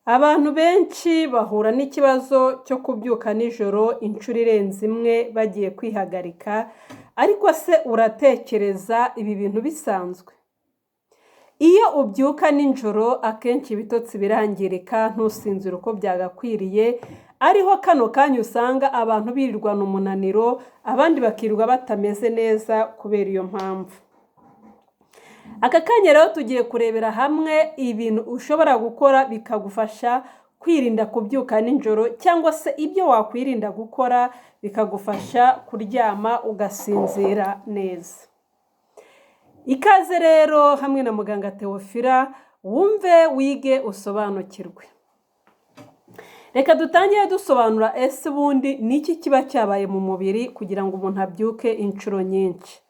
Abantu benshi bahura n'ikibazo cyo kubyuka nijoro inshuro irenze imwe bagiye kwihagarika, ariko se uratekereza ibi bintu bisanzwe? Iyo ubyuka nijoro akenshi ibitotsi birangirika ntusinzire uko byagakwiriye, ariho kano kanya usanga abantu birirwana umunaniro, abandi bakirirwa batameze neza kubera iyo mpamvu. Aka kanya rero tugiye kurebera hamwe ibintu ushobora gukora bikagufasha kwirinda kubyuka nijoro, cyangwa se ibyo wakwirinda gukora bikagufasha kuryama ugasinzira neza. Ikaze rero hamwe na muganga Theophila, wumve wige usobanukirwe. Reka dutangire dusobanura ese ubundi niki kiba cyabaye mu mubiri kugira ngo umuntu abyuke inshuro nyinshi.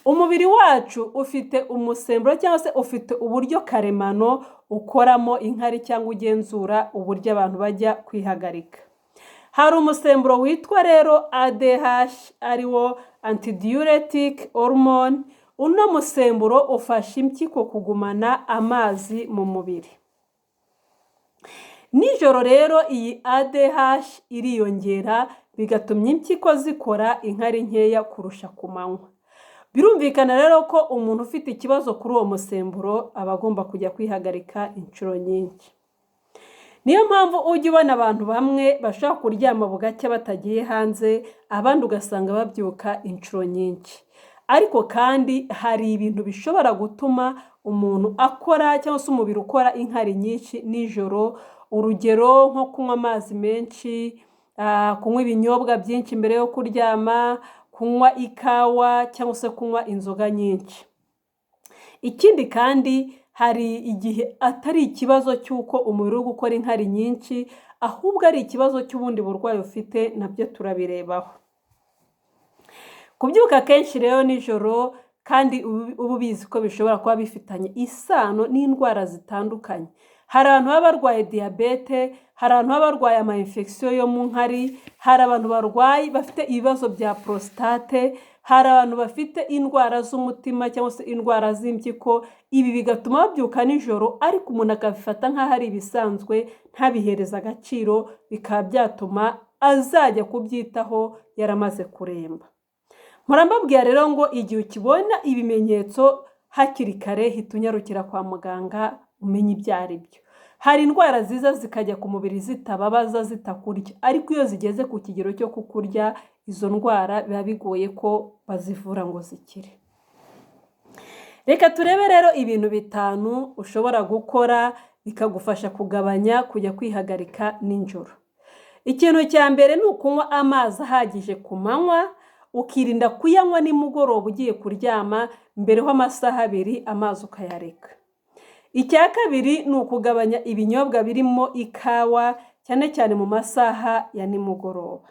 Umubiri wacu ufite umusemburo cyangwa se ufite uburyo karemano ukoramo inkari cyangwa ugenzura uburyo abantu bajya kwihagarika. Hari umusemburo witwa rero ADH, ariwo antidiuretic hormone. Uno musemburo ufasha impyiko kugumana amazi mu mubiri. Nijoro rero iyi ADH iriyongera bigatuma impyiko zikora inkari nkeya kurusha ku manywa. Birumvikana rero ko umuntu ufite ikibazo kuri uwo musemburo aba agomba kujya kwihagarika inshuro nyinshi. Niyo mpamvu ujya ubona abantu bamwe bashaka kuryama bugacya batagiye hanze, abandi ugasanga babyuka inshuro nyinshi. Ariko kandi hari ibintu bishobora gutuma umuntu akora cyangwa se umubiri ukora inkari nyinshi nijoro. Urugero nko kunywa amazi menshi, kunywa ibinyobwa byinshi mbere yo kuryama, kunywa ikawa cyangwa se kunywa inzoga nyinshi. Ikindi kandi hari igihe atari ikibazo cy'uko umubiri uri gukora inkari nyinshi, ahubwo ari ikibazo cy'ubundi burwayi ufite, nabyo turabirebaho. Kubyuka kenshi rero nijoro kandi uba ubizi ko bishobora kuba bifitanye isano n'indwara zitandukanye. Hari abantu baba barwaye diyabete, hari abantu baba barwaye ama-infection yo mu nkari, hari abantu barwaye bafite ibibazo bya prostate, hari abantu bafite indwara z'umutima cyangwa se indwara z'impyiko. Ibi bigatuma babyuka nijoro, ariko umuntu akabifata nk'aho ari ibisanzwe, ntabihereza agaciro, bikaba byatuma azajya kubyitaho yaramaze kuremba. Murambabwira rero ngo igihe ukibona ibimenyetso hakiri kare hita unyarukira kwa muganga umenye ibyo ari byo. Hari indwara ziza zikajya ku mubiri zitababaza, zitakurya, ariko iyo zigeze ku kigero cyo kukurya, izo ndwara biba bigoye ko bazivura ngo zikire. Reka turebe rero ibintu bitanu ushobora gukora bikagufasha kugabanya kujya kwihagarika nijoro. Ikintu cya mbere ni ukunywa amazi ahagije ku manywa, ukirinda kuyanywa nimugoroba ugiye kuryama, mbere ho amasaha 2 amazi ukayareka. Icya kabiri ni ukugabanya ibinyobwa birimo ikawa, cyane cyane mu masaha ya nimugoroba.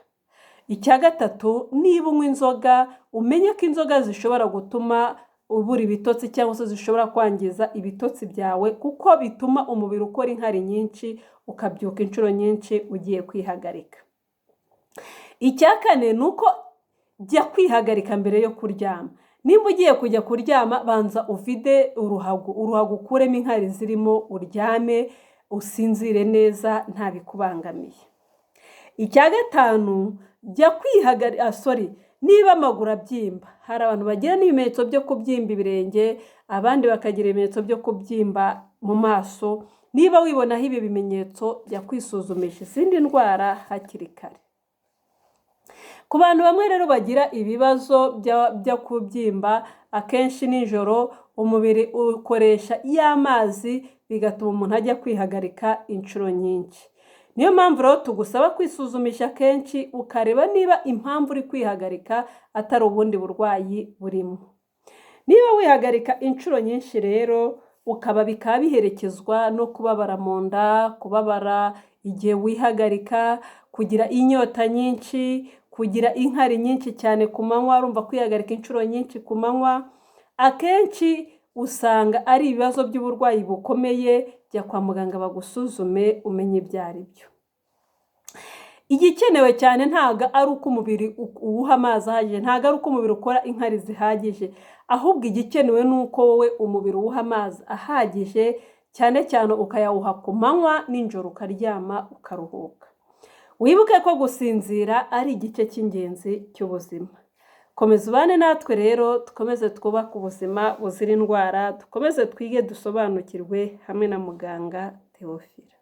Icya gatatu, niba unywa inzoga, umenye ko inzoga zishobora gutuma ubura ibitotsi cyangwa se zishobora kwangiza ibitotsi byawe, kuko bituma umubiri ukora inkari nyinshi, ukabyuka inshuro nyinshi ugiye kwihagarika. Icya kane ni uko jya kwihagarika mbere yo kuryama. Nimba ugiye kujya kuryama, banza uvide uruhago ukuremo inkari zirimo, uryame usinzire neza nta bikubangamiye. Icya gatanu, jya kwihagarika, niba amaguru abyimba, hari abantu bagira n'ibimenyetso byo kubyimba ibirenge, abandi bakagira ibimenyetso byo kubyimba mu maso. Niba wibonaho ibi bimenyetso, jya kwisuzumisha izindi ndwara hakiri kare. Ku bantu bamwe rero bagira ibibazo byo kubyimba, akenshi nijoro umubiri ukoresha y'amazi, bigatuma umuntu ajya kwihagarika inshuro nyinshi. Niyo mpamvu rero tugusaba kwisuzumisha kenshi, ukareba niba impamvu uri kwihagarika atari ubundi burwayi burimo. Niba wihagarika inshuro nyinshi rero, bikaba biherekezwa no kubabara mu nda, kubabara igihe wihagarika, kugira inyota nyinshi, kugira inkari nyinshi cyane ku manywa, urumva kwihagarika inshuro nyinshi ku manywa, akenshi usanga ari ibibazo by'uburwayi bukomeye. Jya kwa muganga bagusuzume umenye ibyo ari byo. Igikenewe cyane ntago ari uko umubiri uwuha amazi ahagije, ntago ari uko umubiri ukora inkari zihagije, ahubwo igikenewe ni uko wowe umubiri uwuha amazi ahagije, cyane cyane ukayawuha ku manywa, nijoro ukaryama ukaruhuka. Wibuke ko gusinzira ari igice cy'ingenzi cy'ubuzima. Komeza ubane natwe rero, dukomeze twubake ubuzima buzira indwara, dukomeze twige dusobanukirwe hamwe na muganga Theophile.